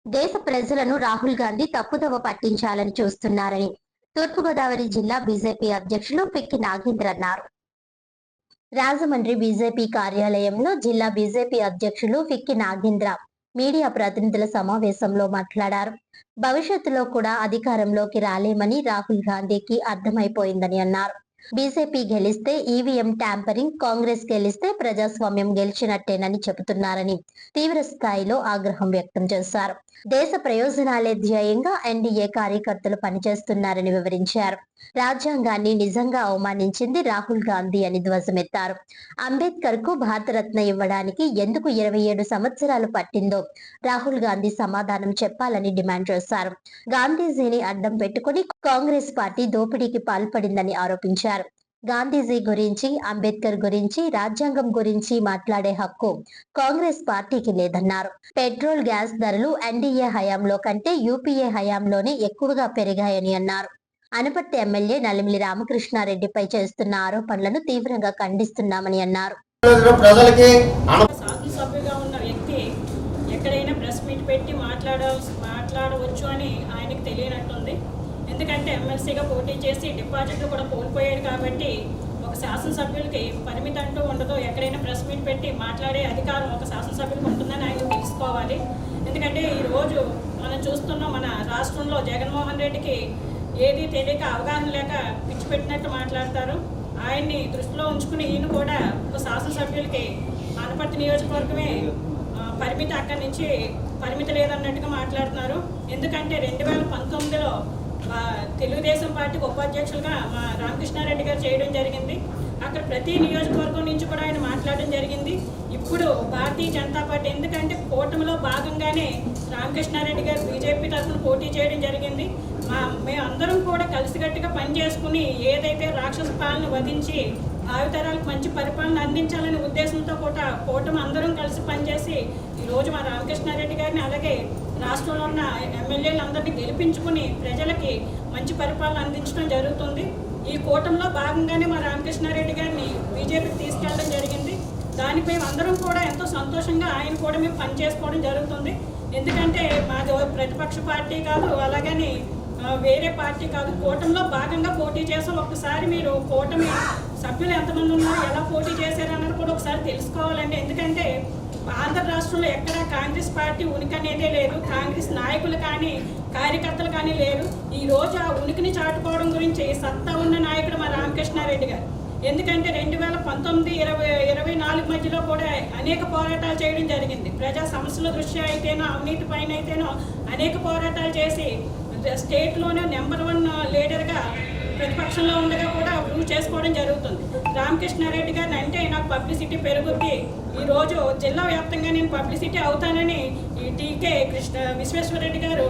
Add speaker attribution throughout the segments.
Speaker 1: దేశ ప్రజలను రాహుల్ గాంధీ తప్పుదోవ పట్టించాలని చూస్తున్నారని తూర్పుగోదావరి జిల్లా బీజేపీ అధ్యక్షులు పిక్కి నాగేంద్ర అన్నారు. రాజమండ్రి బీజేపీ కార్యాలయంలో జిల్లా బీజేపీ అధ్యక్షులు పిక్కి నాగేంద్ర మీడియా ప్రతినిధుల సమావేశంలో మాట్లాడారు. భవిష్యత్తులో కూడా అధికారంలోకి రాలేమని రాహుల్ గాంధీకి అర్థమైపోయిందని అన్నారు. బీజేపీ గెలిస్తే ఈవీఎం ట్యాంపరింగ్, కాంగ్రెస్ గెలిస్తే ప్రజాస్వామ్యం గెలిచినట్టేనని చెబుతున్నారని తీవ్ర స్థాయిలో ఆగ్రహం వ్యక్తం చేశారు. దేశ ప్రయోజనాలే ధ్యేయంగా ఎన్డీఏ కార్యకర్తలు పనిచేస్తున్నారని వివరించారు. రాజ్యాంగాన్ని నిజంగా అవమానించింది రాహుల్ గాంధీ అని ధ్వజమెత్తారు. అంబేద్కర్ కు భారతరత్న ఇవ్వడానికి ఎందుకు 27 సంవత్సరాలు పట్టిందో రాహుల్ గాంధీ సమాధానం చెప్పాలని డిమాండ్ చేశారు. గాంధీజీని అడ్డం పెట్టుకుని కాంగ్రెస్ పార్టీ దోపిడీకి పాల్పడిందని ఆరోపించారు. గాంధీజీ గురించి, అంబేద్కర్ గురించి, రాజ్యాంగం గురించి మాట్లాడే హక్కు కాంగ్రెస్ పార్టీకి లేదన్నారు. పెట్రోల్, గ్యాస్ ధరలు ఎన్డీఏ హయాంలో కంటే యూపీఏ హయాంలోనే ఎక్కువగా పెరిగాయని అన్నారు. అనపర్తి ఎమ్మెల్యే నలిమిలి రామకృష్ణారెడ్డిపై చేస్తున్న ఆరోపణలను తీవ్రంగా ఖండిస్తున్నామని అన్నారు.
Speaker 2: శాసనసభ్యుగా ఉన్న వ్యక్తి ఎక్కడైనా ప్రెస్ మీట్ పెట్టి మాట్లాడవచ్చు అని ఆయనకు తెలియనట్టుంది. ఎందుకంటే ఎమ్మెల్సీగా పోటీ చేసి డిపాజిట్లు కూడా కోల్పోయాడు కాబట్టి ఒక శాసనసభ్యులకి పరిమితి అంటూ ఉండదు. ఎక్కడైనా ప్రెస్ మీట్ పెట్టి మాట్లాడే అధికారం ఒక శాసనసభ్యులకు ఉంటుందని ఆయన తెలుసుకోవాలి. ఎందుకంటే ఈరోజు మనం చూస్తున్నాం, మన రాష్ట్రంలో జగన్మోహన్ రెడ్డికి ఏది తెలియక, అవగాహన లేక పిచ్చి పెట్టినట్టు మాట్లాడతారు. ఆయన్ని దృష్టిలో ఉంచుకుని ఈయన కూడా ఒక శాసనసభ్యులకి అనపర్తి నియోజకవర్గమే పరిమితి, అక్కడి నుంచి పరిమితి లేదన్నట్టుగా మాట్లాడుతున్నారు. ఎందుకంటే 2019లో తెలుగుదేశం పార్టీకి ఉపాధ్యక్షులుగా మా రామకృష్ణారెడ్డి గారు చేయడం జరిగింది. అక్కడ ప్రతి నియోజకవర్గం నుంచి కూడా ఆయన మాట్లాడడం జరిగింది. ఇప్పుడు భారతీయ జనతా పార్టీ, ఎందుకంటే కూటమిలో భాగంగానే రామకృష్ణారెడ్డి గారు బీజేపీ తరఫున పోటీ చేయడం జరిగింది. మేమందరం కూడా కలిసికట్టుగా పనిచేసుకుని ఏదైతే రాక్షస పాలన వధించి భావితరాలకు మంచి పరిపాలన అందించాలనే ఉద్దేశంతో కూడా కూటమి అందరం కలిసి పనిచేసి ఈరోజు మా రామకృష్ణారెడ్డి గారిని, అలాగే రాష్ట్రంలో ఉన్న ఎమ్మెల్యేలందరినీ గెలిపించుకుని ప్రజలకి మంచి పరిపాలన అందించడం జరుగుతుంది. ఈ కూటమిలో భాగంగానే మా రామకృష్ణారెడ్డి గారిని బీజేపీకి తీసుకెళ్ళడం జరిగింది. దానిపై అందరం కూడా ఎంతో సంతోషంగా ఆయన కూడా మేము పనిచేసుకోవడం జరుగుతుంది. ఎందుకంటే మాది ప్రతిపక్ష పార్టీ కాదు, అలాగని వేరే పార్టీ కాదు, కూటమిలో భాగంగా పోటీ చేసాం. ఒకసారి మీరు కూటమి సభ్యులు ఎంతమంది ఉన్నారు, ఎలా పోటీ చేశారు అన్నది కూడా ఒకసారి తెలుసుకోవాలండి. ఎందుకంటే ఆంధ్ర రాష్ట్రంలో ఎక్కడ కాంగ్రెస్ పార్టీ ఉనికి అనేదే లేదు. కాంగ్రెస్ నాయకులు కానీ కార్యకర్తలు కానీ లేరు. ఈ రోజు ఆ ఉనికిని చాటుకోవడం గురించి సత్తా ఉన్న నాయకుడు మా రామకృష్ణారెడ్డి గారు. ఎందుకంటే 2019, 2024 మధ్యలో కూడా అనేక పోరాటాలు చేయడం జరిగింది. ప్రజా సమస్యల దృష్ట్యా అయితేనో, అవినీతి పైన అయితేనో అనేక పోరాటాలు చేసి స్టేట్లోనే నెంబర్ 1 లీడర్గా ప్రతిపక్షంలో ఉండగా కూడా ప్రూవ్ చేసుకోవడం జరుగుతుంది. రామకృష్ణారెడ్డి గారిని అంటే నాకు పబ్లిసిటీ పెరుగుద్ది, ఈరోజు జిల్లా వ్యాప్తంగా నేను పబ్లిసిటీ అవుతానని ఈ టీకే విశ్వేశ్వరరెడ్డి గారు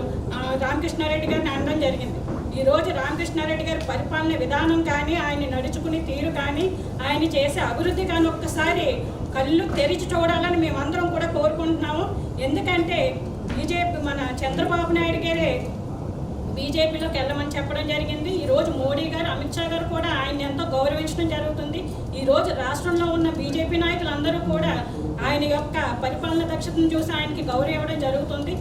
Speaker 2: రామకృష్ణారెడ్డి గారిని అనడం జరిగింది. ఈరోజు రామకృష్ణారెడ్డి గారి పరిపాలన విధానం కానీ, ఆయన నడుచుకునే తీరు కానీ, ఆయన చేసే అభివృద్ధి కానీ ఒక్కసారి కళ్ళు తెరిచి చూడాలని మేమందరం కూడా కోరుకుంటున్నాము. ఎందుకంటే బీజేపీ, మన చంద్రబాబు నాయుడు గారే బీజేపీలోకి వెళ్ళమని చెప్పడం జరిగింది. ఈరోజు మోడీ గారు, అమిత్ షా గారు కూడా ఆయన ఎంతో గౌరవించడం జరుగుతుంది. ఈరోజు రాష్ట్రంలో ఉన్న బీజేపీ నాయకులందరూ కూడా ఆయన యొక్క పరిపాలన దక్షతను చూసి ఆయనకి గౌరవం ఇవ్వడం జరుగుతుంది.